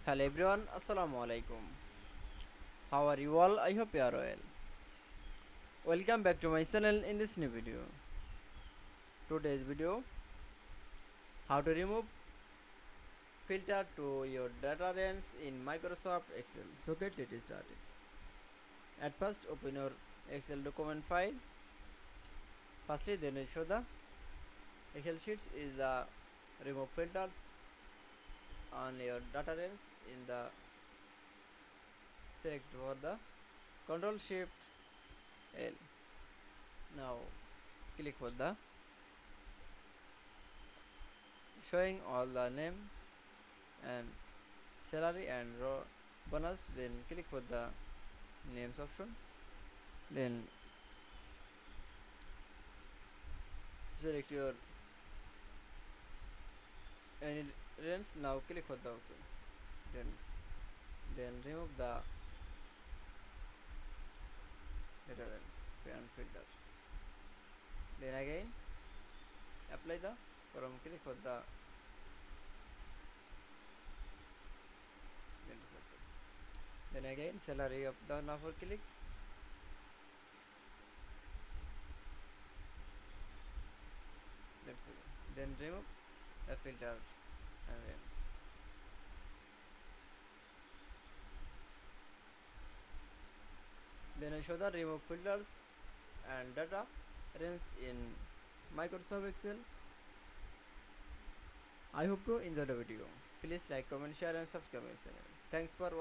Hello everyone, Assalamu Walaikum. How are you all? I hope you are well. Welcome back to my channel in this new video. Today's video, how to remove filter to your data range in Microsoft Excel. So get it started. At first open your Excel document file. Firstly then show the Excel sheets is the remove filters on your data range in the select for the Control Shift L. Now click for the showing all the name and salary and row bonus, then click for the names option, then select your any range. Now click for the OK, then remove the data range and filter, then again apply the from click for the then again salary of the now for click, that's it. Then remove the filter and range. Then I show the remove filters and data range in Microsoft Excel. I hope to enjoy the video. Please like, comment, share and subscribe my channel. Thanks for watching.